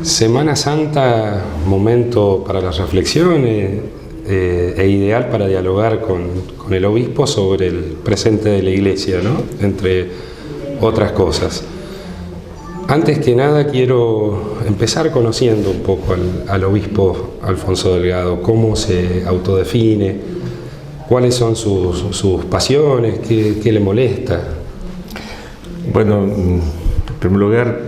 Semana Santa, momento para las reflexiones e ideal para dialogar con el obispo sobre el presente de la Iglesia, ¿no? Entre otras cosas. Antes que nada quiero empezar conociendo un poco al obispo Alfonso Delgado, cómo se autodefine, cuáles son sus pasiones, qué le molesta. Bueno, en primer lugar,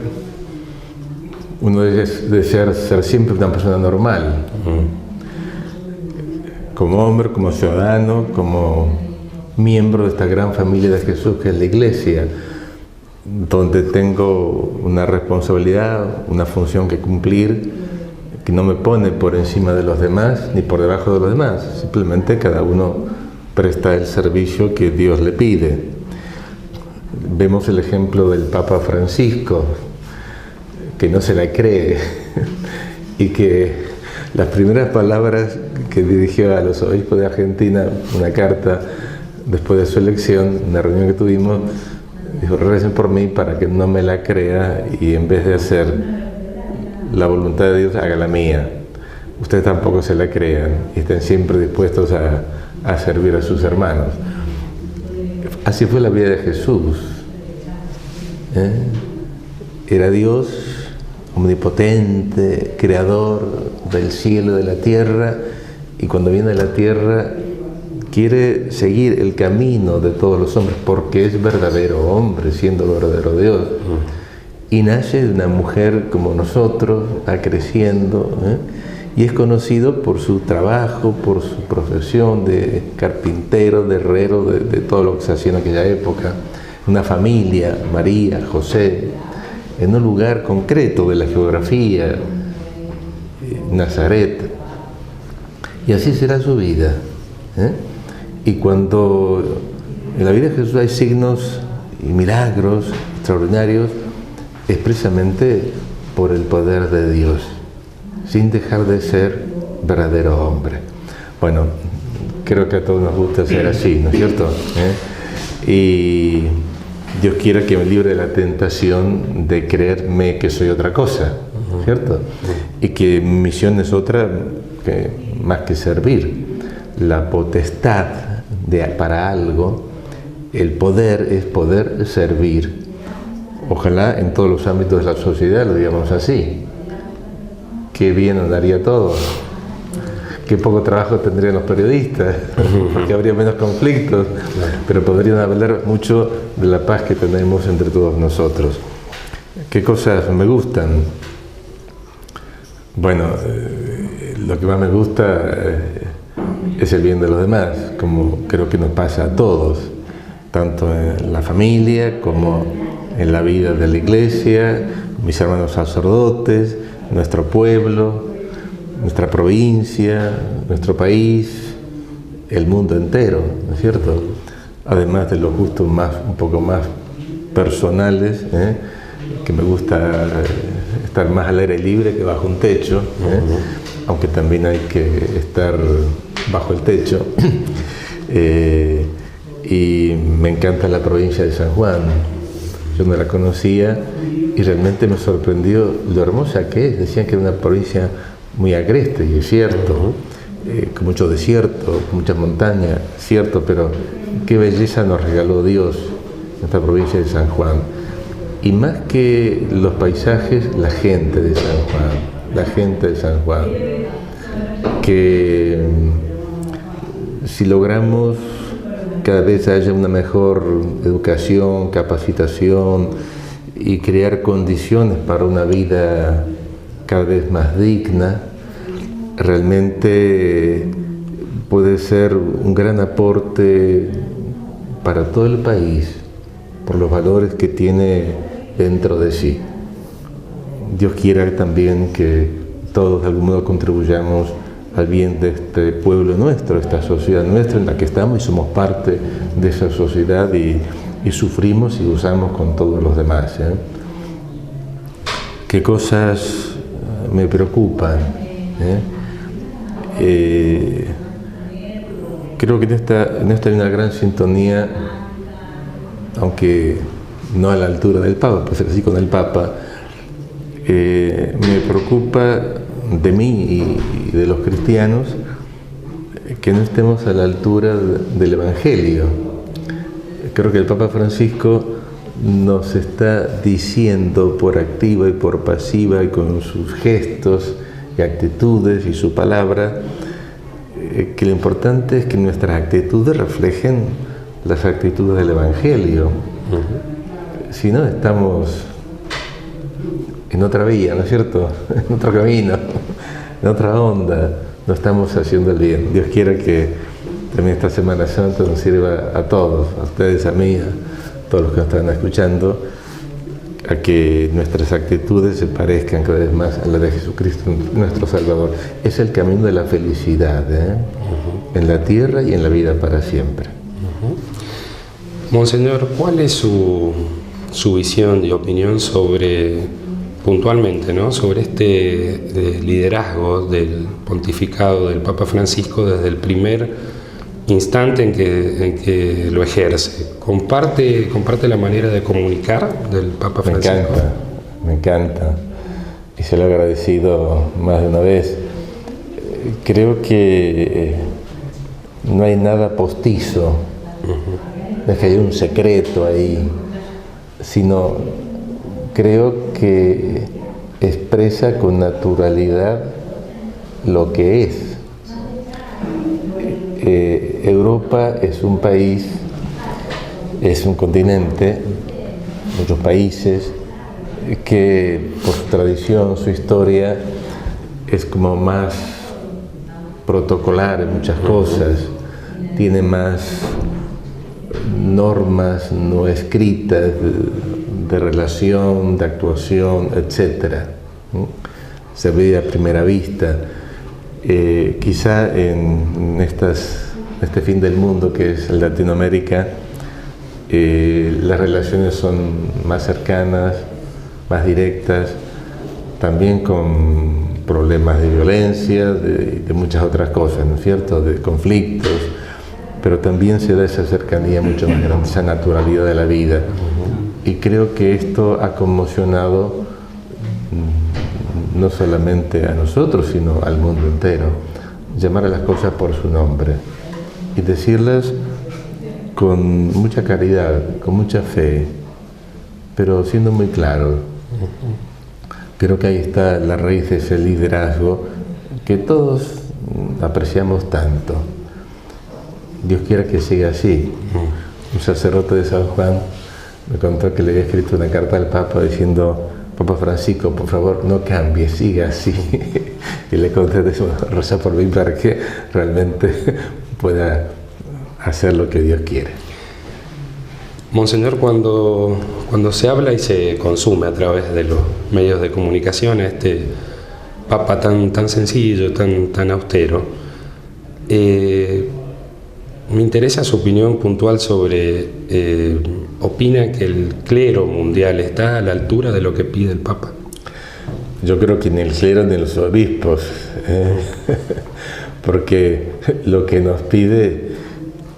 uno debe ser siempre una persona normal, como hombre, como ciudadano, como miembro de esta gran familia de Jesús que es la Iglesia, donde tengo una responsabilidad, una función que cumplir, que no me pone por encima de los demás ni por debajo de los demás. Simplemente cada uno presta el servicio que Dios le pide. Vemos el ejemplo del Papa Francisco, que no se la cree y que las primeras palabras que dirigió a los obispos de Argentina, una carta después de su elección, una reunión que tuvimos, dijo: recen por mí para que no me la crea y en vez de hacer la voluntad de Dios, haga la mía. Ustedes tampoco se la crean y estén siempre dispuestos a servir a sus hermanos. Así fue la vida de Jesús. Era Dios omnipotente, creador del cielo y de la tierra, y cuando viene a la tierra quiere seguir el camino de todos los hombres porque es verdadero hombre, siendo verdadero Dios. Y nace de una mujer como nosotros, va creciendo, y es conocido por su trabajo, por su profesión de carpintero, de herrero, de todo lo que se hacía en aquella época. Una familia, María, José, en un lugar concreto de la geografía, Nazaret. Y así será su vida. Y cuando en la vida de Jesús hay signos y milagros extraordinarios, es precisamente por el poder de Dios, sin dejar de ser verdadero hombre. Bueno, creo que a todos nos gusta ser así, ¿no es cierto? Y Dios quiera que me libre de la tentación de creerme que soy otra cosa, ¿cierto? Y que mi misión es otra más que servir. La potestad para algo, el poder es poder servir. Ojalá en todos los ámbitos de la sociedad lo digamos así. Qué bien andaría todo. Qué poco trabajo tendrían los periodistas, porque habría menos conflictos, pero podrían hablar mucho de la paz que tenemos entre todos nosotros. ¿Qué cosas me gustan? Bueno, lo que más me gusta es el bien de los demás, como creo que nos pasa a todos, tanto en la familia como en la vida de la Iglesia, mis hermanos sacerdotes, nuestro pueblo, nuestra provincia, nuestro país, el mundo entero, ¿no es cierto? Además de los gustos un poco más personales, que me gusta estar más al aire libre que bajo un techo, aunque también hay que estar bajo el techo. Y me encanta la provincia de San Juan. Yo no la conocía y realmente me sorprendió lo hermosa que es. Decían que era una provincia muy agreste, y es cierto, con mucho desierto, con muchas montañas, cierto, pero qué belleza nos regaló Dios en esta provincia de San Juan. Y más que los paisajes, la gente de San Juan, la gente de San Juan, que si logramos cada vez haya una mejor educación, capacitación y crear condiciones para una vida cada vez más digna, realmente puede ser un gran aporte para todo el país por los valores que tiene dentro de sí. Dios quiera también que todos de algún modo contribuyamos al bien de este pueblo nuestro, esta sociedad nuestra en la que estamos y somos parte de esa sociedad y sufrimos y gozamos con todos los demás. ¿Qué cosas me preocupan? Creo que en esta hay una gran sintonía, aunque no a la altura del Papa, pues así con el Papa, me preocupa de mí y de los cristianos que no estemos a la altura del Evangelio. Creo que el Papa Francisco nos está diciendo por activa y por pasiva y con sus gestos y actitudes y su palabra que lo importante es que nuestras actitudes reflejen las actitudes del Evangelio. Si no, estamos en otra vía, ¿no es cierto? En otro camino, en otra onda, no estamos haciendo el bien. Dios quiera que también esta Semana Santa nos sirva a todos, a ustedes, a mí, a todos los que nos están escuchando, a que nuestras actitudes se parezcan cada vez más a la de Jesucristo, nuestro Salvador. Es el camino de la felicidad, en la tierra y en la vida para siempre. Monseñor, ¿cuál es su visión y opinión sobre, puntualmente, ¿no?, sobre este liderazgo del pontificado del Papa Francisco desde el primer instante en que lo ejerce? ¿Comparte la manera de comunicar del Papa Francisco? Me encanta. Y se lo he agradecido más de una vez. Creo que no hay nada postizo. No es que haya un secreto ahí, sino creo que expresa con naturalidad lo que es. Europa es un país, es un continente, muchos países, que por su tradición, su historia, es como más protocolar en muchas cosas, tiene más normas no escritas de relación, de actuación, etc. Se ve a primera vista. Quizá en este fin del mundo que es Latinoamérica, las relaciones son más cercanas, más directas, también con problemas de violencia, de muchas otras cosas, ¿no es cierto?, de conflictos, pero también se da esa cercanía mucho más grande, esa naturalidad de la vida. Y creo que esto ha conmocionado no solamente a nosotros, sino al mundo entero. Llamar a las cosas por su nombre y decirlas con mucha caridad, con mucha fe, pero siendo muy claro. Creo que ahí está la raíz de ese liderazgo que todos apreciamos tanto. Dios quiera que siga así. Un sacerdote de San Juan me contó que le había escrito una carta al Papa diciendo: Papa Francisco, por favor, no cambie, siga así. Y le contesté: reza por mí para que realmente pueda hacer lo que Dios quiere. Monseñor, cuando se habla y se consume a través de los medios de comunicación este Papa tan sencillo, tan austero, me interesa su opinión puntual sobre, ¿opina que el clero mundial está a la altura de lo que pide el Papa? Yo creo que ni el clero ni los obispos, porque lo que nos pide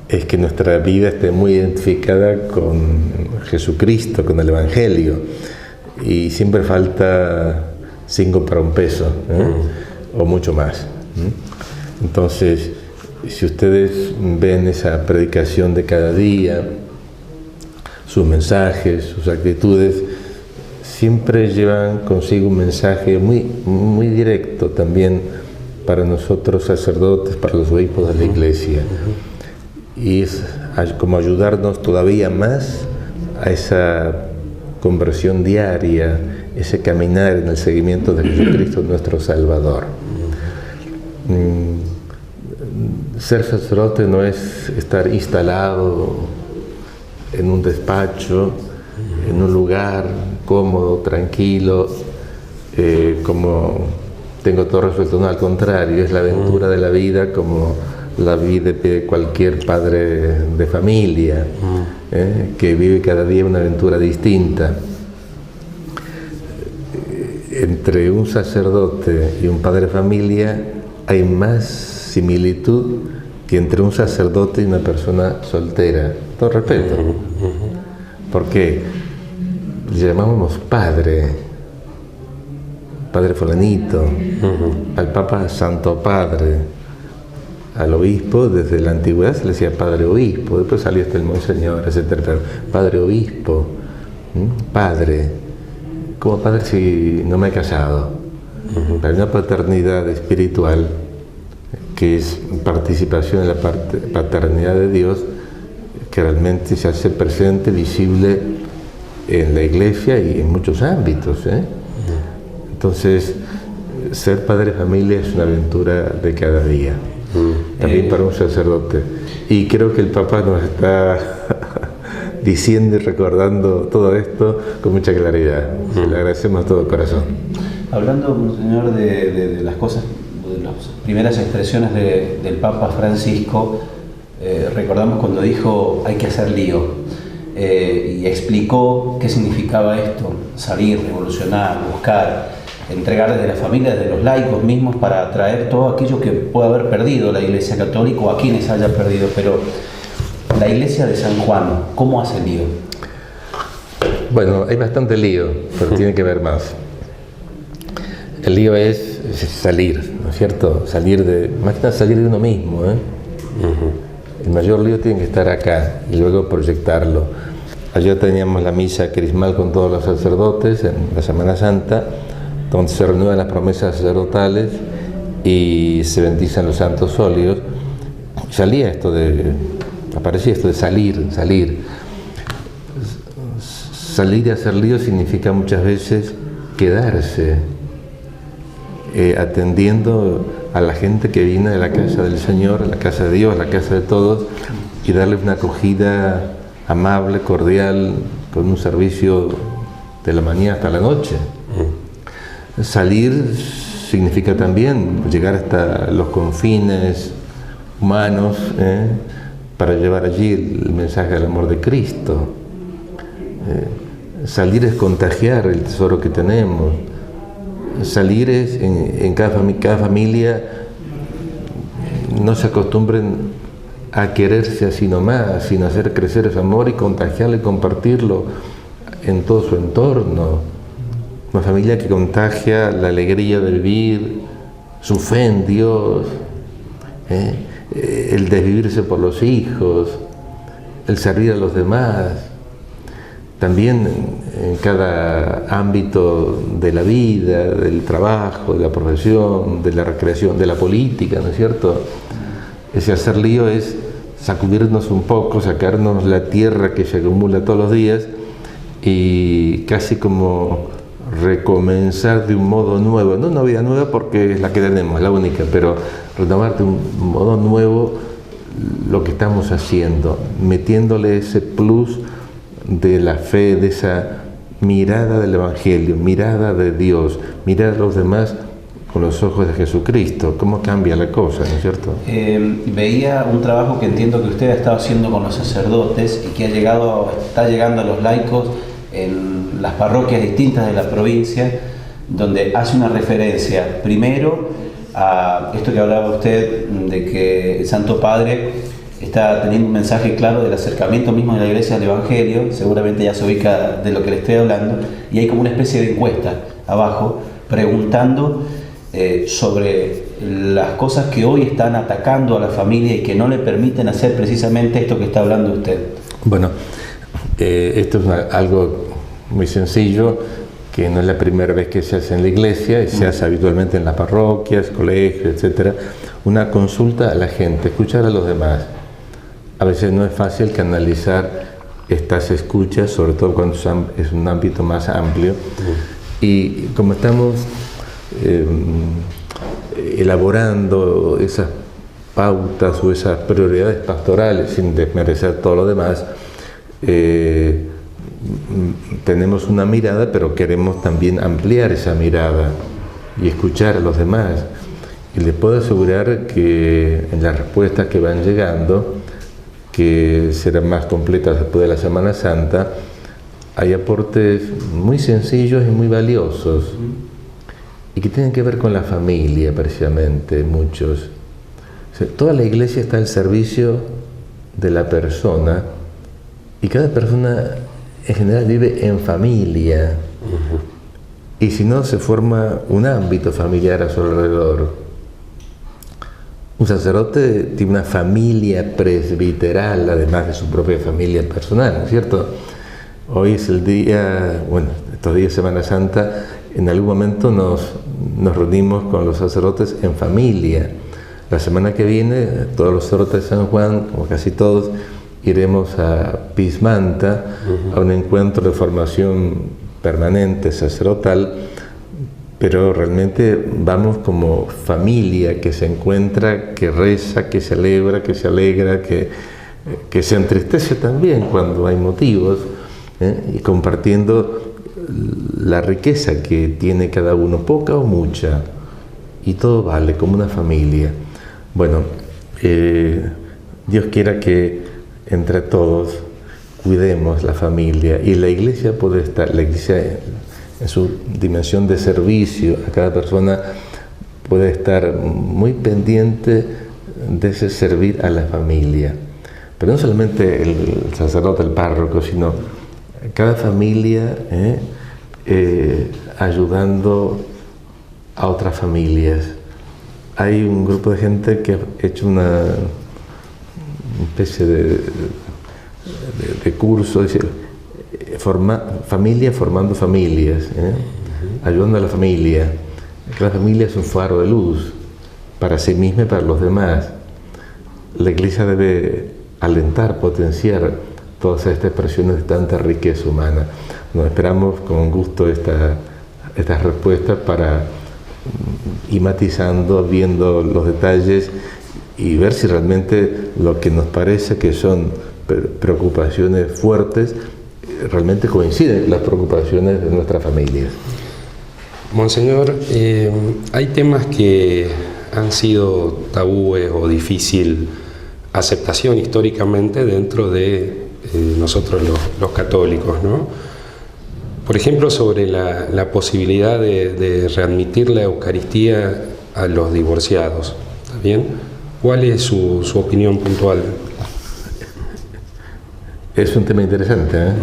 es que nuestra vida esté muy identificada con Jesucristo, con el Evangelio, y siempre falta 5 para un peso, o mucho más. Entonces, si ustedes ven esa predicación de cada día, sus mensajes, sus actitudes, siempre llevan consigo un mensaje muy directo también para nosotros sacerdotes, para los obispos de la Iglesia. Y es como ayudarnos todavía más a esa conversión diaria, ese caminar en el seguimiento de Jesucristo, nuestro Salvador. Ser sacerdote no es estar instalado en un despacho, en un lugar cómodo, tranquilo, como tengo todo resuelto. No, al contrario, es la aventura de la vida como la vida de cualquier padre de familia, que vive cada día una aventura distinta. Entre un sacerdote y un padre de familia hay más similitud que entre un sacerdote y una persona soltera. Todo respeto. Porque le llamamos padre, Padre fulanito, al Papa Santo Padre, al obispo desde la antigüedad se le decía Padre Obispo, después salió hasta el Monseñor, etcétera, pero Padre Obispo, Padre, como padre si no me he casado, pero una paternidad espiritual que es participación en la paternidad de Dios, que realmente se hace presente, visible en la iglesia y en muchos ámbitos, Entonces, ser padre de familia es una aventura de cada día, también para un sacerdote. Y creo que el Papa nos está diciendo y recordando todo esto con mucha claridad. Le agradecemos de todo corazón. Hablando, Monseñor, de las cosas, de las primeras expresiones del Papa Francisco, recordamos cuando dijo hay que hacer lío, y explicó qué significaba esto: salir, revolucionar, buscar, entregar desde la familia, desde los laicos mismos, para atraer todo aquello que pueda haber perdido la Iglesia Católica o a quienes haya perdido. Pero la Iglesia de San Juan, ¿cómo hace lío? Bueno, hay bastante lío, pero tiene que ver más. El lío es salir, ¿no es cierto? Salir de uno mismo, El mayor lío tiene que estar acá y luego proyectarlo. Ayer teníamos la misa crismal con todos los sacerdotes en la Semana Santa, donde se renuevan las promesas sacerdotales y se bendicen los santos óleos. Aparecía esto de salir. Salir y hacer lío significa muchas veces quedarse, atendiendo a la gente que viene de la casa del Señor, a la casa de Dios, a la casa de todos, y darle una acogida amable, cordial, con un servicio de la mañana hasta la noche. Salir significa también llegar hasta los confines humanos, para llevar allí el mensaje del amor de Cristo. Salir es contagiar el tesoro que tenemos. Salir es en cada familia, no se acostumbren a quererse así nomás, sino hacer crecer ese amor y contagiarlo y compartirlo en todo su entorno. Una familia que contagia la alegría de vivir, su fe en Dios, el desvivirse por los hijos, el servir a los demás. También en cada ámbito de la vida, del trabajo, de la profesión, de la recreación, de la política, ¿no es cierto? Ese hacer lío es sacudirnos un poco, sacarnos la tierra que se acumula todos los días y casi como recomenzar de un modo nuevo, no una vida nueva porque es la que tenemos, la única, pero retomar de un modo nuevo lo que estamos haciendo, metiéndole ese plus de la fe, de esa mirada del Evangelio, mirada de Dios, mirar a los demás con los ojos de Jesucristo. ¿Cómo cambia la cosa, no es cierto? Veía un trabajo que entiendo que usted ha estado haciendo con los sacerdotes y que está llegando a los laicos en las parroquias distintas de la provincia, donde hace una referencia primero a esto que hablaba usted, de que el Santo Padre está teniendo un mensaje claro del acercamiento mismo de la Iglesia al Evangelio. Seguramente ya se ubica de lo que le estoy hablando, y hay como una especie de encuesta abajo preguntando sobre las cosas que hoy están atacando a la familia y que no le permiten hacer precisamente esto que está hablando usted. Bueno, esto es algo muy sencillo, que no es la primera vez que se hace en la iglesia, y se hace habitualmente en las parroquias, colegios, etcétera. Una consulta a la gente, escuchar a los demás. A veces no es fácil canalizar estas escuchas, sobre todo cuando es un ámbito más amplio. Y como estamos elaborando esas pautas o esas prioridades pastorales, sin desmerecer todo lo demás, tenemos una mirada, pero queremos también ampliar esa mirada y escuchar a los demás. Y les puedo asegurar que en las respuestas que van llegando, que serán más completas después de la Semana Santa, hay aportes muy sencillos y muy valiosos y que tienen que ver con la familia, precisamente, muchos. O sea, toda la iglesia está al servicio de la persona, y cada persona en general vive en familia. y si no, se forma un ámbito familiar a su alrededor. Un sacerdote tiene una familia presbiteral, además de su propia familia personal, ¿no es cierto? Hoy es el día, bueno, estos días de Semana Santa, en algún momento nos reunimos con los sacerdotes en familia. La semana que viene, todos los sacerdotes de San Juan, como casi todos, iremos a Pismanta, a un encuentro de formación permanente sacerdotal, pero realmente vamos como familia que se encuentra, que reza, que celebra, que se alegra, que se entristece también cuando hay motivos, y compartiendo la riqueza que tiene cada uno, poca o mucha, y todo vale como una familia. Bueno, Dios quiera que entre todos cuidemos la familia, y la Iglesia puede estar, la Iglesia en su dimensión de servicio a cada persona puede estar muy pendiente de ese servir a la familia, pero no solamente el sacerdote, el párroco, sino cada familia ayudando a otras familias. Hay un grupo de gente que ha hecho una especie de curso, dice, familia formando familias, ayudando a la familia. Cada familia es un faro de luz para sí misma y para los demás. La Iglesia debe alentar, potenciar todas estas expresiones de tanta riqueza humana. Nos esperamos con gusto estas respuestas para ir matizando, viendo los detalles y ver si realmente lo que nos parece que son preocupaciones fuertes realmente coinciden con las preocupaciones de nuestras familias. Monseñor, hay temas que han sido tabúes o difícil aceptación históricamente dentro de nosotros los católicos, ¿no? Por ejemplo, sobre la posibilidad de readmitir la Eucaristía a los divorciados, ¿está bien? ¿Cuál es su opinión puntual? Es un tema interesante, ¿eh?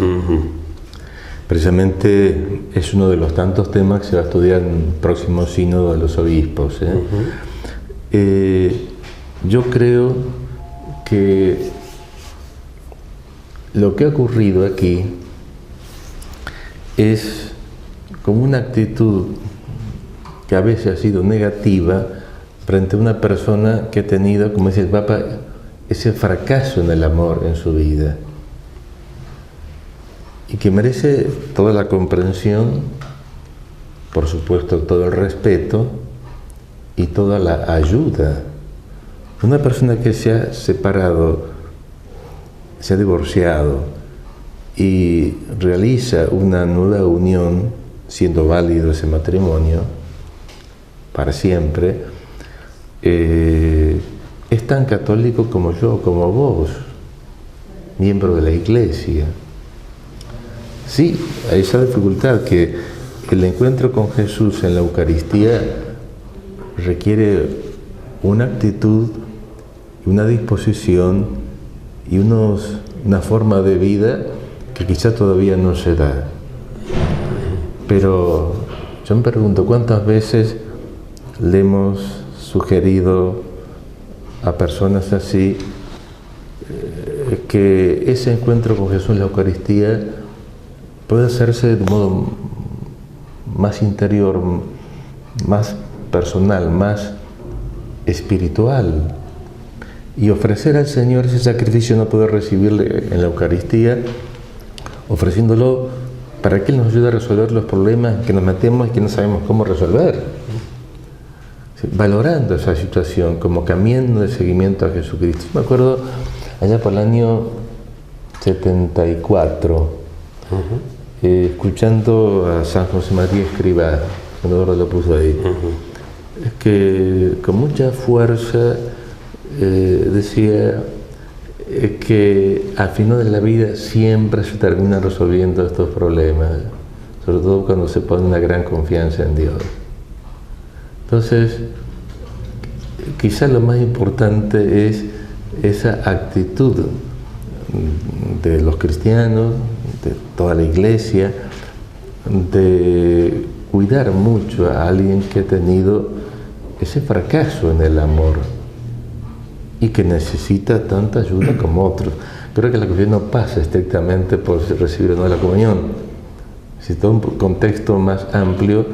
Precisamente es uno de los tantos temas que se va a estudiar en el próximo sínodo de los obispos, ¿eh? Yo creo que lo que ha ocurrido aquí es como una actitud que a veces ha sido negativa frente a una persona que ha tenido, como dice el Papa, ese fracaso en el amor en su vida, y que merece toda la comprensión, por supuesto todo el respeto y toda la ayuda. Una persona que se ha separado, se ha divorciado y realiza una nueva unión, siendo válido ese matrimonio para siempre, es tan católico como yo, como vos, miembro de la Iglesia. Sí, hay esa dificultad que el encuentro con Jesús en la Eucaristía requiere una actitud, una disposición y una forma de vida que quizá todavía no se da. Pero yo me pregunto, ¿cuántas veces le hemos sugerido a personas así que ese encuentro con Jesús en la Eucaristía puede hacerse de modo más interior, más personal, más espiritual, y ofrecer al Señor ese sacrificio, no poder recibirle en la Eucaristía, ofreciéndolo para que Él nos ayude a resolver los problemas que nos metemos y que no sabemos cómo resolver? Sí, valorando esa situación como camino de seguimiento a Jesucristo. Me acuerdo allá por el año 74, escuchando a San José María Escrivá, cuando ahora lo puso ahí, es que con mucha fuerza decía que al final de la vida siempre se terminan resolviendo estos problemas, sobre todo cuando se pone una gran confianza en Dios. Entonces, quizás lo más importante es esa actitud de los cristianos, de toda la Iglesia, de cuidar mucho a alguien que ha tenido ese fracaso en el amor y que necesita tanta ayuda como otros. Creo que la cuestión no pasa estrictamente por recibir o no la comunión, sino todo un contexto más amplio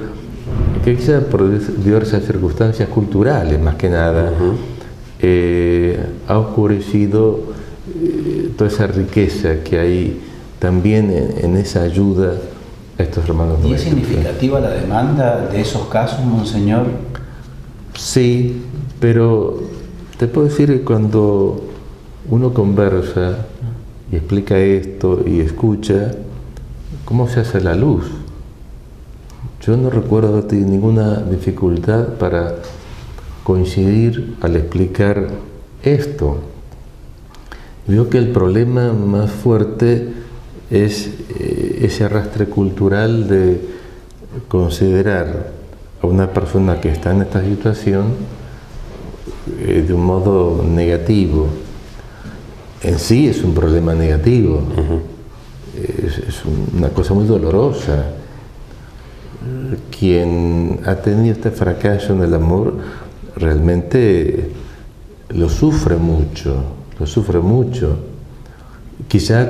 que quizá por diversas circunstancias culturales, más que nada, ha oscurecido toda esa riqueza que hay también en esa ayuda a estos hermanos nuestros. ¿Y es significativa la demanda de esos casos, Monseñor? Sí, pero te puedo decir que cuando uno conversa y explica esto y escucha, ¿cómo se hace la luz? Yo no recuerdo haber tenido ninguna dificultad para coincidir al explicar esto. Veo que el problema más fuerte es ese arrastre cultural de considerar a una persona que está en esta situación de un modo negativo. En sí es un problema negativo, es una cosa muy dolorosa. Quien ha tenido este fracaso en el amor realmente lo sufre mucho. Quizá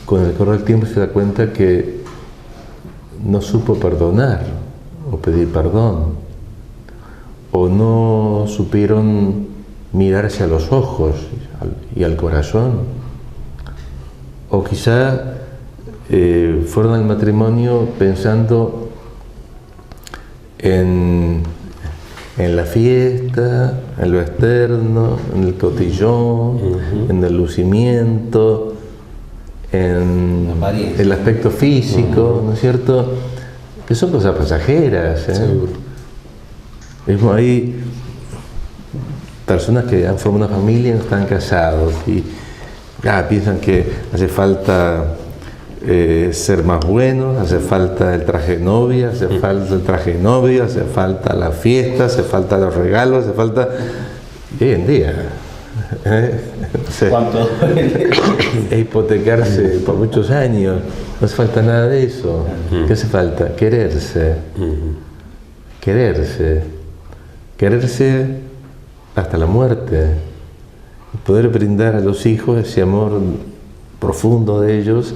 con el correr del tiempo se da cuenta que no supo perdonar o pedir perdón, o no supieron mirarse a los ojos y al corazón, o quizá fueron al matrimonio pensando en la fiesta, en lo externo, en el cotillón, en el lucimiento, en el aspecto físico, ¿no es cierto? Que son cosas pasajeras, ¿eh? Seguro. Mismo hay personas que han formado una familia y no están casados y piensan que hace falta ser más bueno, hace falta el traje de novia, hace falta el traje de novio, hace falta la fiesta, hace falta los regalos, hace falta... Y hoy en día, ¿cuánto? Hipotecarse por muchos años, no hace falta nada de eso. ¿Qué hace falta? Quererse. Quererse hasta la muerte. Poder brindar a los hijos ese amor profundo de ellos,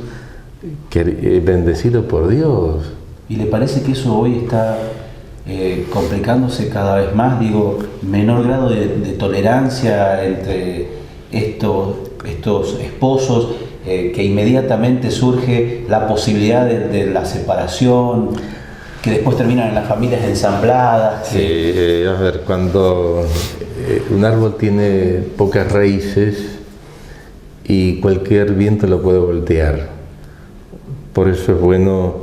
bendecido por Dios. ¿Y le parece que eso hoy está complicándose cada vez más? Digo, menor grado de tolerancia entre estos esposos, que inmediatamente surge la posibilidad de la separación, que después terminan en las familias ensambladas. A ver, cuando un árbol tiene pocas raíces y cualquier viento lo puede voltear. Por eso es bueno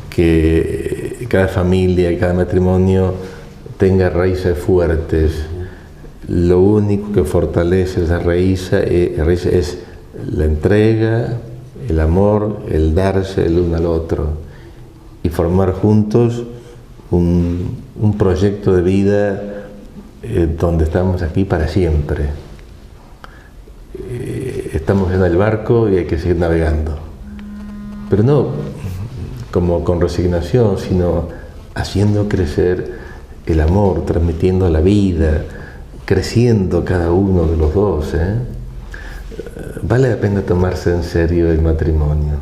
que cada familia, cada matrimonio tenga raíces fuertes. Lo único que fortalece esa raíz es la entrega, el amor, el darse el uno al otro y formar juntos un proyecto de vida donde estamos aquí para siempre. Estamos en el barco y hay que seguir navegando. Pero no como con resignación, sino haciendo crecer el amor, transmitiendo la vida, creciendo cada uno de los dos. Vale la pena tomarse en serio el matrimonio.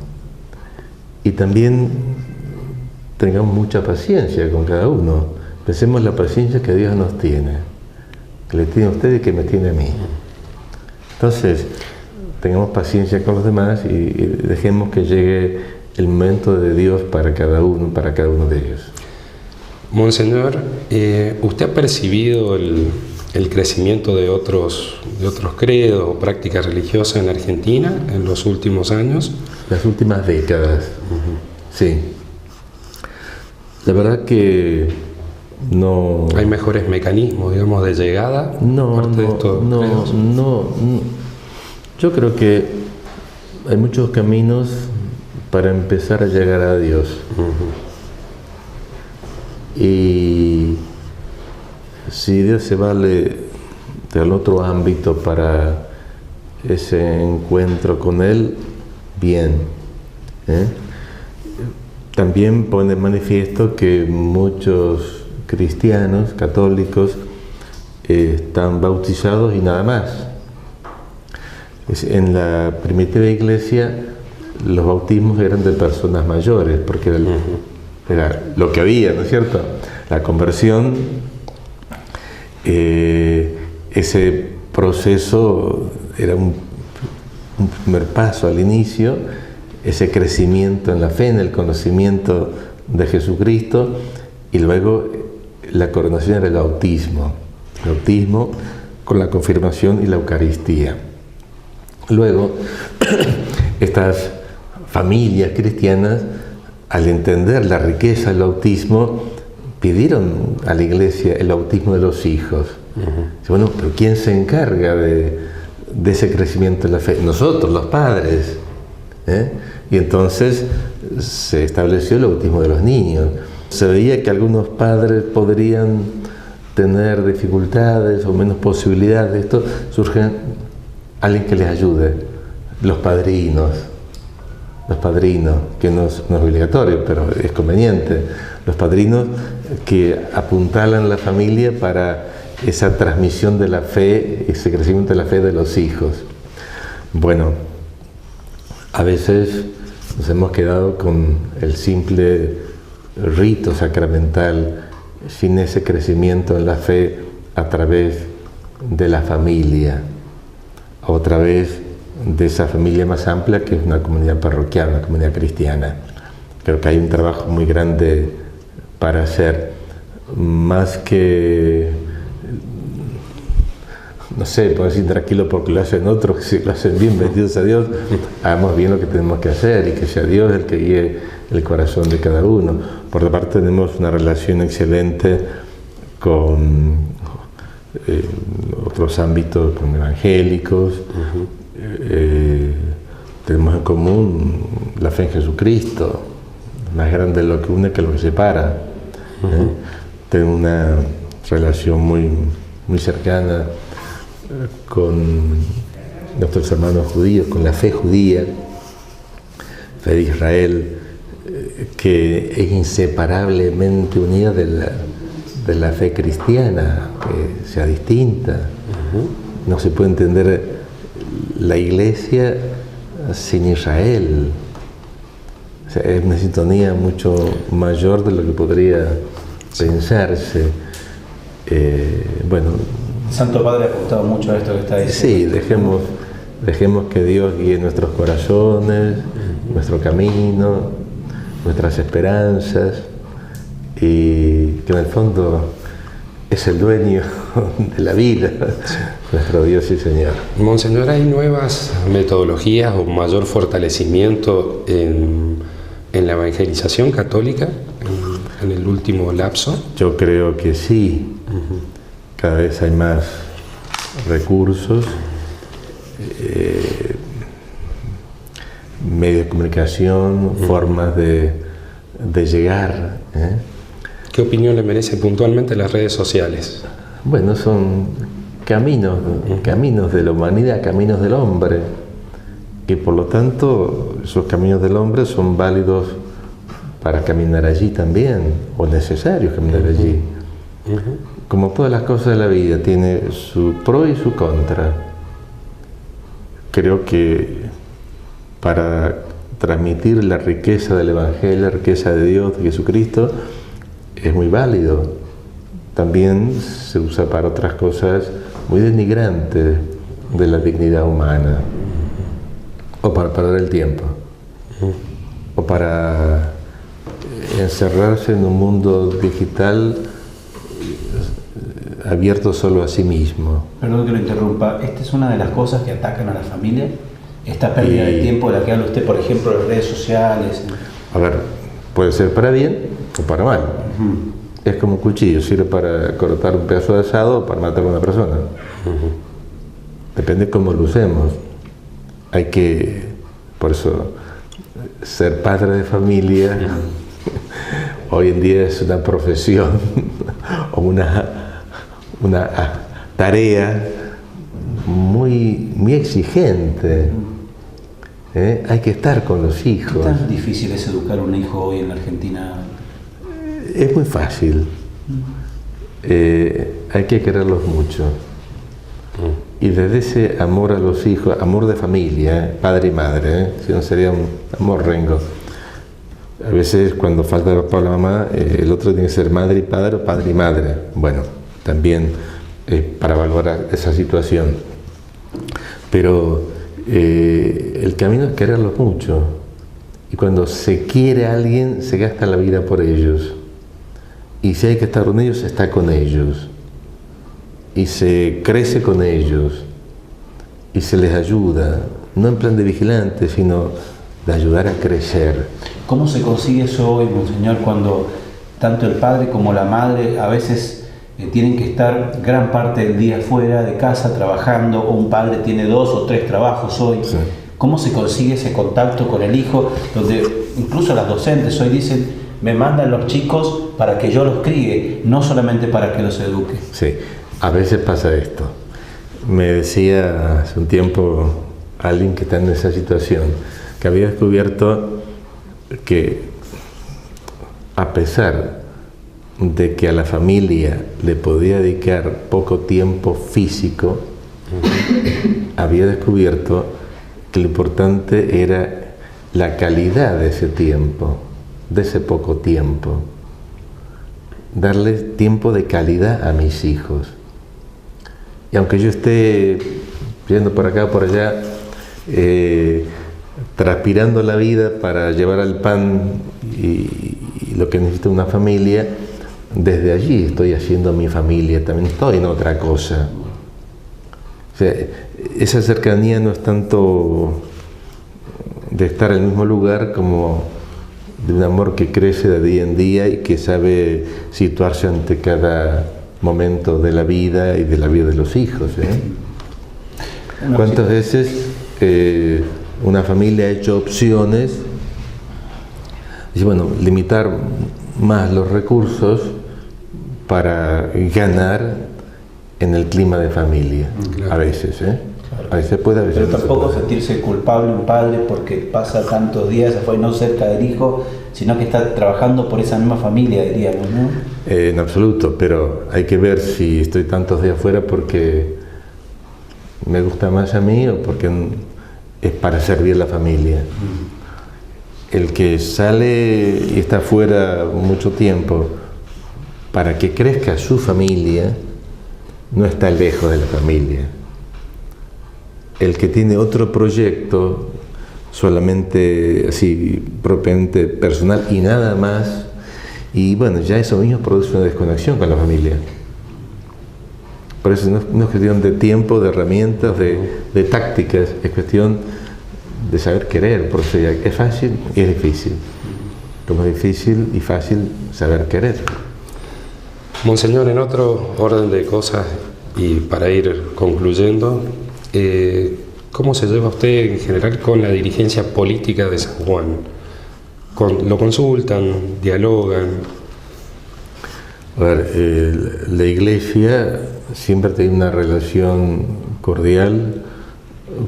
Y también tengamos mucha paciencia con cada uno. Pensemos la paciencia que Dios nos tiene, que le tiene a usted y que me tiene a mí. Entonces, tengamos paciencia con los demás y dejemos que llegue el momento de Dios para cada uno de ellos. Monseñor, ¿usted ha percibido el crecimiento de otros credos o prácticas religiosas en Argentina en los últimos años? Las últimas décadas, sí. La verdad que no... ¿Hay mejores mecanismos, digamos, de llegada? No. Yo creo que hay muchos caminos para empezar a llegar a Dios. Y si Dios se vale del otro ámbito para ese encuentro con Él, bien. también pone en manifiesto que muchos cristianos, católicos, están bautizados y nada más. En la primitiva iglesia los bautismos eran de personas mayores, porque era lo que había, ¿no es cierto? La conversión, ese proceso era un primer paso al inicio, ese crecimiento en la fe, en el conocimiento de Jesucristo, y luego la coronación era el bautismo con la confirmación y la Eucaristía. Luego, estas familias cristianas, al entender la riqueza del bautismo, pidieron a la Iglesia el bautismo de los hijos. Bueno, pero ¿quién se encarga de ese crecimiento en la fe? Nosotros, los padres. Y entonces se estableció el bautismo de los niños. Se veía que algunos padres podrían tener dificultades o menos posibilidades de esto. Surge alguien que les ayude, los padrinos, que no es obligatorio, pero es conveniente. Los padrinos que apuntalan la familia para esa transmisión de la fe, ese crecimiento de la fe de los hijos. Bueno, a veces nos hemos quedado con el simple rito sacramental, sin ese crecimiento en la fe a través de la familia, a través de esa familia más amplia que es una comunidad parroquial, una comunidad cristiana. Creo que hay un trabajo muy grande para hacer, más que, no sé, puedo decir tranquilo porque lo hacen otros, que si lo hacen bien, benditos a Dios, hagamos bien lo que tenemos que hacer y que sea Dios el que guíe el corazón de cada uno. Por otra parte, tenemos una relación excelente con otros ámbitos, con evangélicos. Tenemos en común la fe en Jesucristo, más grande lo que une que lo que separa. Tengo una relación muy cercana con nuestros hermanos judíos, con la fe judía, fe de Israel, que es inseparablemente unida de la fe cristiana, que sea distinta. No se puede entender la Iglesia sin Israel. O sea, es una sintonía mucho mayor de lo que podría pensarse. Bueno, el Santo Padre ha apuntado mucho a esto que está diciendo. Sí, dejemos que Dios guíe nuestros corazones, nuestro camino, nuestras esperanzas, y que en el fondo es el dueño de la vida, nuestro Dios y Señor. Monseñor, ¿hay nuevas metodologías o mayor fortalecimiento en la evangelización católica en el último lapso? Yo creo que sí. Cada vez hay más recursos, medios de comunicación, formas de llegar. ¿Qué opinión le merece puntualmente las redes sociales? Bueno, son caminos de la humanidad, caminos del hombre, que por lo tanto esos caminos del hombre son válidos para caminar allí también, o necesarios caminar allí. Como todas las cosas de la vida, tiene su pro y su contra. Creo que para transmitir la riqueza del Evangelio, la riqueza de Dios, de Jesucristo, es muy válido. También se usa para otras cosas muy denigrantes de la dignidad humana, o para perder el tiempo, o para encerrarse en un mundo digital abierto solo a sí mismo. Perdón que lo interrumpa, ¿esta es una de las cosas que atacan a la familia? ¿Esta pérdida de tiempo de la que habla usted, por ejemplo, en las redes sociales? A ver, puede ser para bien o para mal. Es como un cuchillo, sirve para cortar un pedazo de asado o para matar a una persona. Depende cómo lo usemos. Hay que, por eso, ser padre de familia hoy en día es una profesión o una tarea muy exigente. Hay que estar con los hijos. ¿Qué tan difícil es educar un hijo hoy en la Argentina? Es muy fácil. Hay que quererlos mucho. Y desde ese amor a los hijos, amor de familia, padre y madre, si no sería un amor rengo. A veces cuando falta el papá o la mamá, el otro tiene que ser madre y padre o padre y madre. Bueno, también para valorar esa situación. Pero el camino es quererlos mucho. Y cuando se quiere a alguien, se gasta la vida por ellos. Y si hay que estar con ellos, está con ellos. Y se crece con ellos. Y se les ayuda, no en plan de vigilante, sino de ayudar a crecer. ¿Cómo se consigue eso hoy, Monseñor, cuando tanto el padre como la madre a veces tienen que estar gran parte del día fuera de casa trabajando, o un padre tiene 2 o 3 trabajos hoy? Sí. ¿Cómo se consigue ese contacto con el hijo? Donde incluso las docentes hoy dicen, me mandan los chicos para que yo los críe, no solamente para que los eduque. Sí, a veces pasa esto. Me decía hace un tiempo alguien que está en esa situación, que había descubierto que a pesar de que a la familia le podía dedicar poco tiempo físico, había descubierto que lo importante era la calidad de ese tiempo, de ese poco tiempo. Darle tiempo de calidad a mis hijos. Y aunque yo esté yendo por acá o por allá, transpirando la vida para llevar al pan y lo que necesita una familia, desde allí estoy haciendo mi familia, también estoy en otra cosa. O sea, esa cercanía no es tanto de estar en el mismo lugar como de un amor que crece de día en día y que sabe situarse ante cada momento de la vida y de la vida de los hijos. ¿Cuántas veces una familia ha hecho opciones? Dice, bueno, limitar más los recursos para ganar en el clima de familia. Claro. A veces, Claro. A veces puede, a veces pero tampoco sentirse culpable un padre porque pasa tantos días afuera, no cerca del hijo, sino que está trabajando por esa misma familia, diríamos, ¿no? En absoluto, pero hay que ver si estoy tantos días afuera porque me gusta más a mí o porque es para servir a la familia. El que sale y está fuera mucho tiempo para que crezca su familia, no está lejos de la familia. El que tiene otro proyecto, solamente así, propiamente personal y nada más, y bueno, ya eso mismo produce una desconexión con la familia. Por eso no es cuestión de tiempo, de herramientas, de tácticas, es cuestión de saber querer, porque es fácil y es difícil. Como es difícil y fácil saber querer. Monseñor, en otro orden de cosas y para ir concluyendo, ¿cómo se lleva usted en general con la dirigencia política de San Juan? ¿Lo consultan, dialogan? A ver, la Iglesia siempre tiene una relación cordial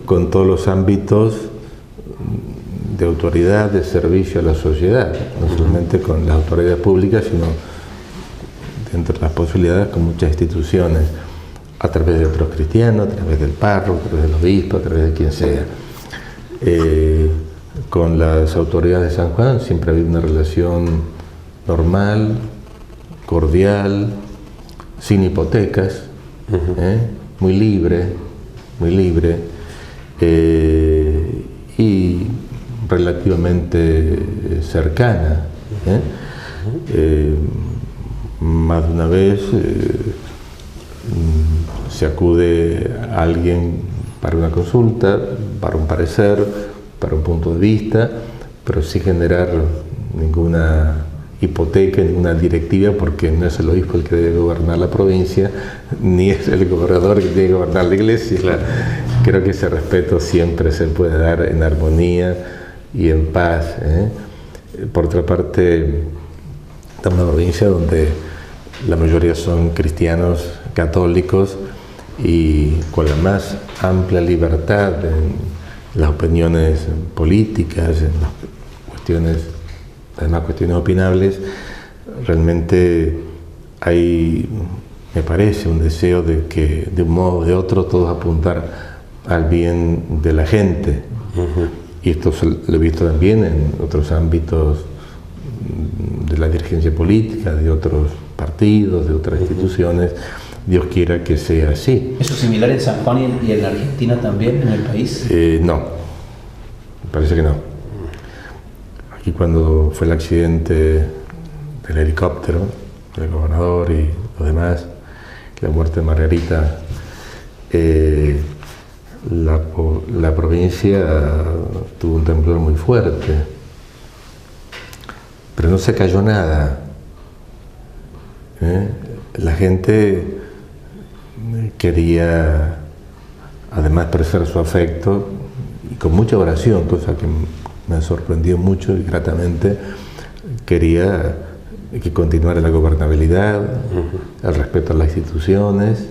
con todos los ámbitos de autoridad, de servicio a la sociedad, no solamente con las autoridades públicas, sino dentro de las posibilidades con muchas instituciones, a través de otros cristianos, a través del párroco, a través del obispo, a través de quien sea. Con las autoridades de San Juan siempre ha habido una relación normal, cordial, sin hipotecas, muy libre, y relativamente cercana. Más de una vez se acude a alguien para una consulta, para un parecer, para un punto de vista, pero sin generar ninguna hipoteca, ninguna directiva, porque no es el obispo el que debe gobernar la provincia, ni es el gobernador el que tiene que gobernar la iglesia. Claro. Creo que ese respeto siempre se puede dar en armonía y en paz. Por otra parte, estamos en una provincia donde la mayoría son cristianos católicos y con la más amplia libertad las opiniones políticas, en las cuestiones, además cuestiones opinables, realmente hay, me parece, un deseo de que de un modo o de otro todos apuntar al bien de la gente. Y esto lo he visto también en otros ámbitos de la dirigencia política, de otros partidos, de otras instituciones. Dios quiera que sea así. ¿Eso es similar en San Juan y en la Argentina también, en el país? No, me parece que no. Aquí cuando fue el accidente del helicóptero, del gobernador y los demás, la muerte de Margarita, la provincia tuvo un temblor muy fuerte, pero no se cayó nada. La gente quería además expresar su afecto y con mucha oración, cosa que me sorprendió mucho y gratamente. Quería que continuara la gobernabilidad, el respeto a las instituciones,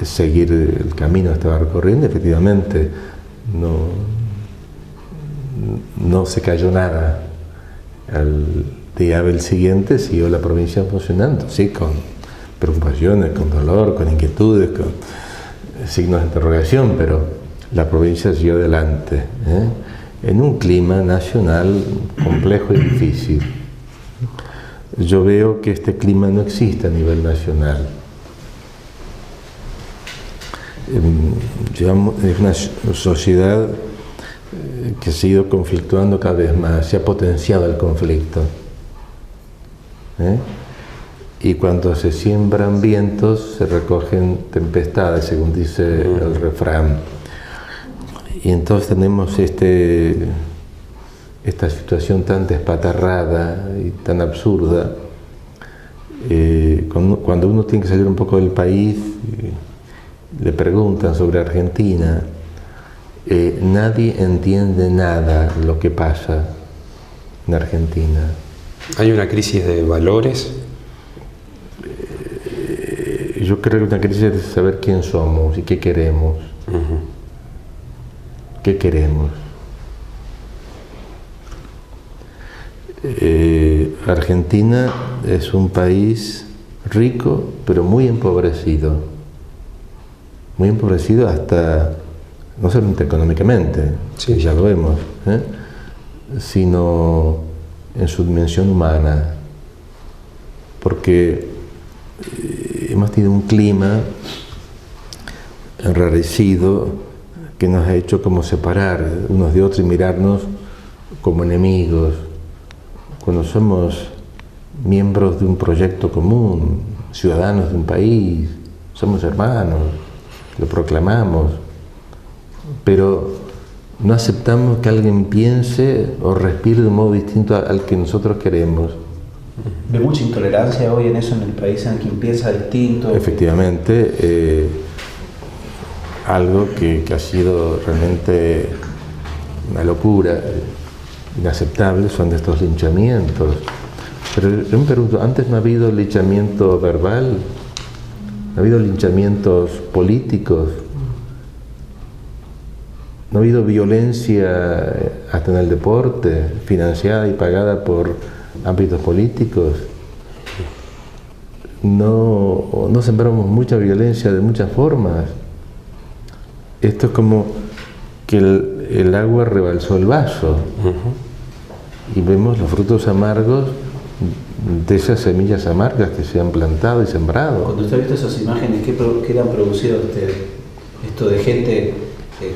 seguir el camino que estaba recorriendo. Efectivamente no se cayó nada. Al día del siguiente siguió la provincia funcionando, sí, con preocupaciones, con dolor, con inquietudes, con signos de interrogación, pero la provincia siguió adelante, en un clima nacional complejo y difícil. Yo veo que este clima no existe a nivel nacional. Es una sociedad que se ha ido conflictuando cada vez más, se ha potenciado el conflicto. Y cuando se siembran vientos, se recogen tempestades, según dice el refrán. Y entonces tenemos esta situación tan despatarrada y tan absurda. Cuando uno tiene que salir un poco del país, le preguntan sobre Argentina, nadie entiende nada lo que pasa en Argentina. ¿Hay una crisis de valores? Yo creo que una crisis es saber quién somos y qué queremos. ¿Qué queremos? Argentina es un país rico, pero muy empobrecido. Muy empobrecido hasta, no solamente económicamente, sí, ya lo vemos, sino en su dimensión humana. Porque hemos tenido un clima enrarecido que nos ha hecho como separar unos de otros y mirarnos como enemigos. Cuando somos miembros de un proyecto común, ciudadanos de un país, somos hermanos, lo proclamamos, pero no aceptamos que alguien piense o respire de un modo distinto al que nosotros queremos. ¿Ve mucha intolerancia hoy en eso en el país, en quien piensa distinto? Efectivamente, algo que ha sido realmente una locura, inaceptable, son estos linchamientos. Pero yo me pregunto, ¿antes no ha habido linchamiento verbal? ¿No ha habido linchamientos políticos? ¿No ha habido violencia hasta en el deporte, financiada y pagada por ámbitos políticos? No sembramos mucha violencia de muchas formas. Esto es como que el agua rebalsó el vaso y vemos los frutos amargos de esas semillas amargas que se han plantado y sembrado. Cuando usted ha visto esas imágenes, ¿qué le han producido esto de gente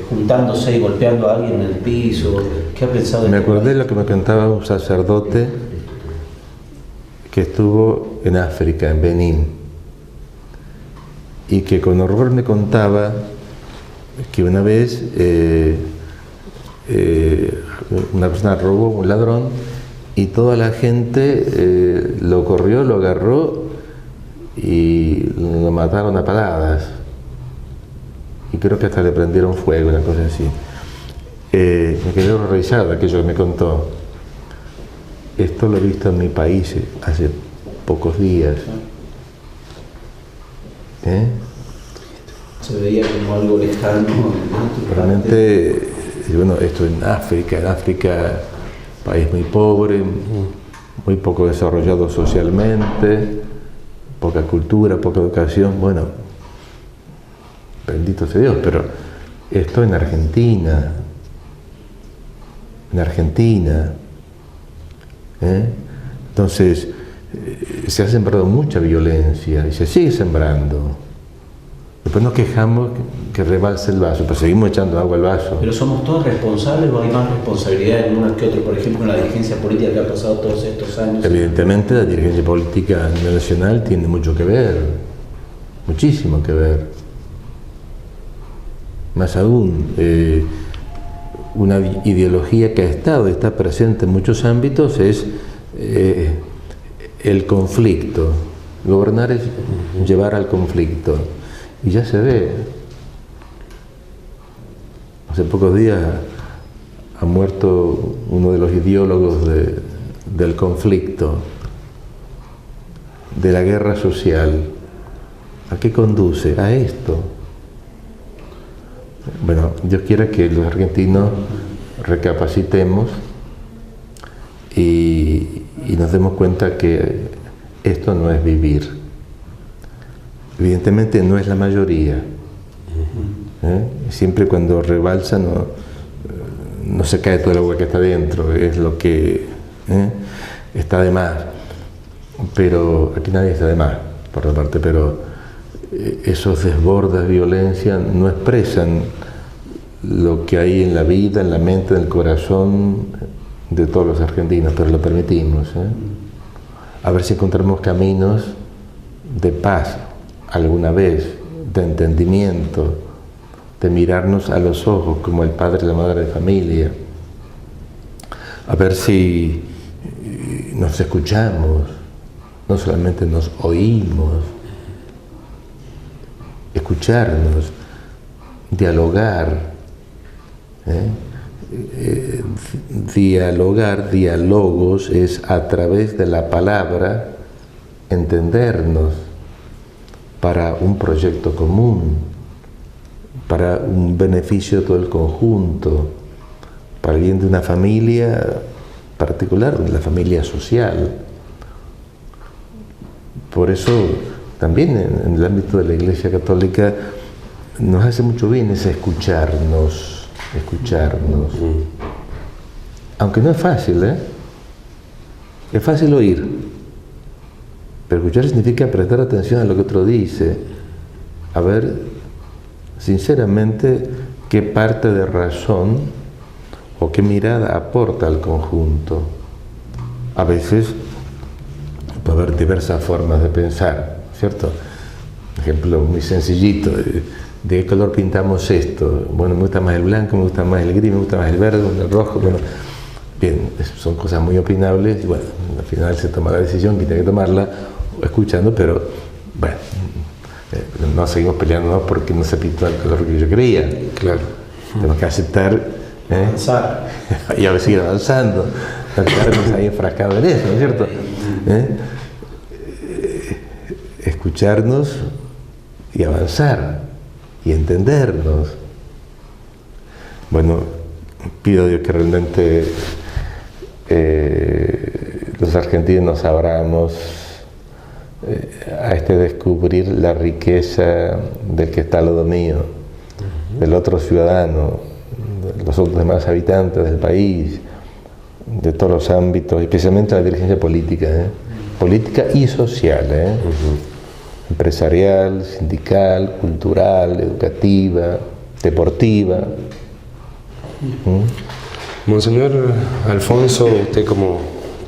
juntándose y golpeando a alguien en el piso? ¿Qué ha pensado? Me acordé de lo que me contaba un sacerdote que estuvo en África, en Benín, y que con horror me contaba que una vez una persona robó, un ladrón, y toda la gente lo corrió, lo agarró y lo mataron a paladas. Y creo que hasta le prendieron fuego, una cosa así. Me quedé horrorizado aquello que me contó. Esto lo he visto en mi país hace pocos días. Se veía como algo lejano. Realmente bueno, esto en África, país muy pobre, muy poco desarrollado socialmente, poca cultura, poca educación, bueno, bendito sea Dios, pero esto en Argentina, entonces se ha sembrado mucha violencia y se sigue sembrando. Después nos quejamos que rebalse el vaso, pero seguimos echando agua al vaso. ¿Pero somos todos responsables o hay más responsabilidad en uno que otro? Por ejemplo, en la dirigencia política que ha pasado todos estos años. Evidentemente la dirigencia política a nivel nacional tiene mucho que ver, muchísimo que ver. Más aún, una ideología que ha estado y está presente en muchos ámbitos es el conflicto. Gobernar es llevar al conflicto. Y ya se ve. Hace pocos días ha muerto uno de los ideólogos del conflicto, de la guerra social. ¿A qué conduce? A esto. Bueno, Dios quiera que los argentinos recapacitemos y nos demos cuenta que esto no es vivir. Evidentemente no es la mayoría. Siempre cuando rebalsa no se cae todo el agua que está dentro, es lo que está de más. Pero aquí nadie está de más, por otra parte, pero esos desbordes de violencia no expresan lo que hay en la vida, en la mente, en el corazón de todos los argentinos, pero lo permitimos. A ver si encontramos caminos de paz alguna vez, de entendimiento, de mirarnos a los ojos como el padre y la madre de familia, a ver si nos escuchamos, no solamente nos oímos, escucharnos, dialogar, diálogos es a través de la palabra entendernos para un proyecto común, para un beneficio de todo el conjunto, para el bien de una familia particular, de la familia social. Por eso también en el ámbito de la Iglesia Católica nos hace mucho bien ese escucharnos. Aunque no es fácil, es fácil oír. Pero escuchar significa prestar atención a lo que otro dice, a ver sinceramente qué parte de razón o qué mirada aporta al conjunto. A veces puede haber diversas formas de pensar, ¿cierto? Ejemplo muy sencillito, ¿de qué color pintamos esto? Bueno, me gusta más el blanco, me gusta más el gris, me gusta más el verde, el rojo, bueno. Bien, son cosas muy opinables y bueno, al final se toma la decisión que tiene que tomarla escuchando, pero bueno, no seguimos peleándonos porque no se pintó el color que yo quería. Claro. Tenemos que aceptar avanzar y a ver seguir avanzando, no quedarnos ahí enfrascados en eso, ¿no es cierto? Escucharnos y avanzar y entendernos. Bueno, pido a Dios que realmente los argentinos abramos a descubrir la riqueza del que está al lado mío, del otro ciudadano, de los otros demás habitantes del país, de todos los ámbitos, especialmente la dirigencia política, política y social, empresarial, sindical, cultural, educativa, deportiva. Monseñor Alfonso, usted como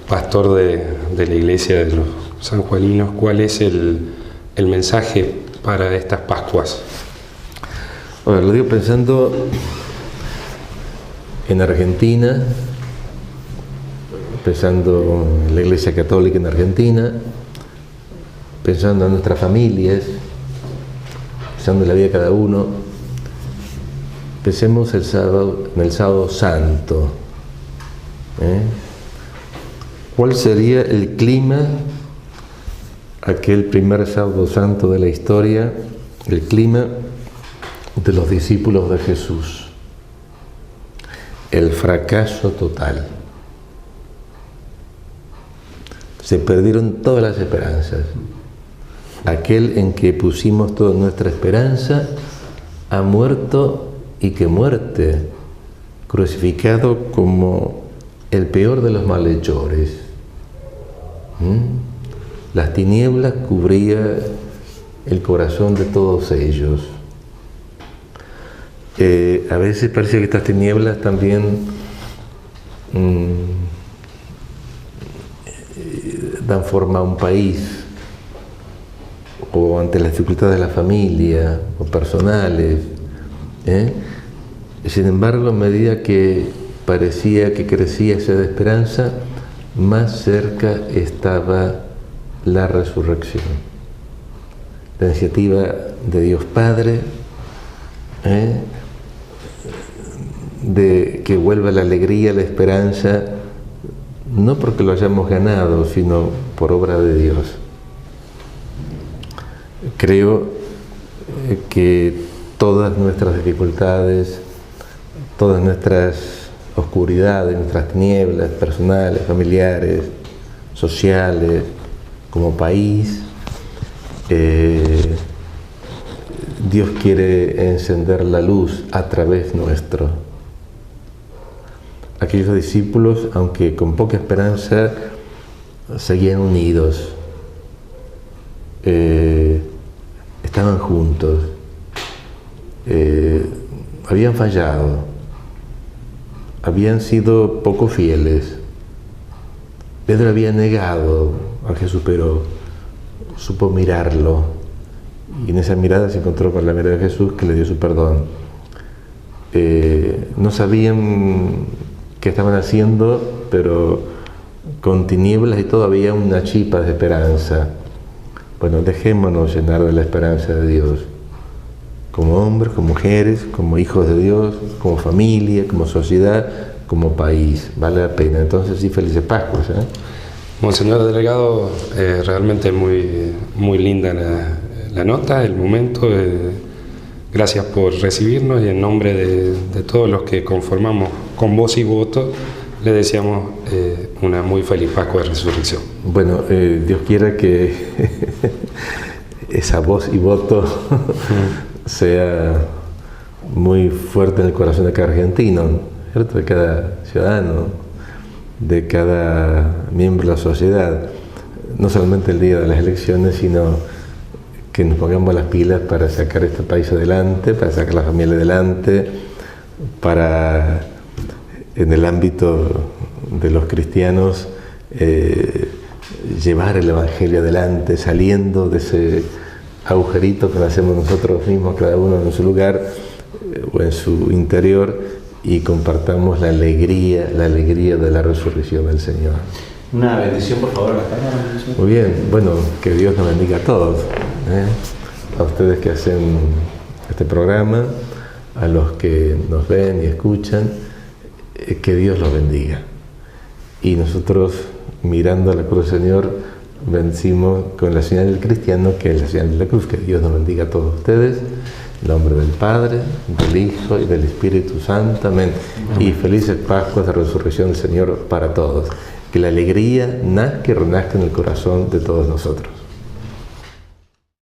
pastor de la iglesia de los sanjuaninos, ¿cuál es el mensaje para estas Pascuas? A ver, lo digo pensando en Argentina, pensando en la Iglesia Católica en Argentina, pensando en nuestras familias, pensando en la vida de cada uno. Pensemos en el sábado santo. ¿Cuál sería el clima, aquel primer sábado santo de la historia, el clima de los discípulos de Jesús? el fracaso total. Se perdieron todas las esperanzas. Aquel en que pusimos toda nuestra esperanza ha muerto, y qué muerte, crucificado como el peor de los malhechores. Las tinieblas cubrían el corazón de todos ellos. A veces parece que estas tinieblas también dan forma a un país, o ante las dificultades de la familia, o personales. Sin embargo, a medida que parecía que crecía esa esperanza, más cerca estaba la resurrección. La iniciativa de Dios Padre, de que vuelva la alegría, la esperanza, no porque lo hayamos ganado, sino por obra de Dios. Creo que todas nuestras dificultades, todas nuestras oscuridades, nuestras tinieblas personales, familiares, sociales, como país, Dios quiere encender la luz a través nuestro. Aquellos discípulos, aunque con poca esperanza, seguían unidos, estaban juntos, habían fallado, habían sido poco fieles. Pedro había negado a Jesús, pero supo mirarlo, y en esa mirada se encontró con la mirada de Jesús, que le dio su perdón. No sabían qué estaban haciendo, pero con tinieblas y todo había una chispa de esperanza. Bueno, dejémonos llenar de la esperanza de Dios, como hombres, como mujeres, como hijos de Dios, como familia, como sociedad, como país. Vale la pena. Entonces, sí, felices Pascuas. Monseñor Delegado, realmente muy linda la nota, el momento. Gracias por recibirnos, y en nombre de todos los que conformamos con voz y voto, le deseamos una muy feliz Pascua de Resurrección. Bueno, Dios quiera que esa voz y voto sea muy fuerte en el corazón de cada argentino, ¿cierto? De cada ciudadano, de cada miembro de la sociedad, no solamente el día de las elecciones, sino que nos pongamos las pilas para sacar este país adelante, para sacar la familia adelante, para, en el ámbito de los cristianos, llevar el Evangelio adelante, saliendo de ese agujerito que hacemos nosotros mismos, cada uno en su lugar o en su interior, y compartamos la alegría de la resurrección del Señor. Una bendición, por favor, a la cámara. Muy bien, bueno, que Dios nos bendiga a todos, a ustedes que hacen este programa, a los que nos ven y escuchan, que Dios los bendiga. Y nosotros, mirando a la cruz del Señor, vencimos con la señal del cristiano, que es la señal de la cruz. Que Dios nos bendiga a todos ustedes, en nombre del Padre, del Hijo y del Espíritu Santo. Amén. Y felices Pascuas de Resurrección del Señor para todos. Que la alegría nazca y renazca en el corazón de todos nosotros.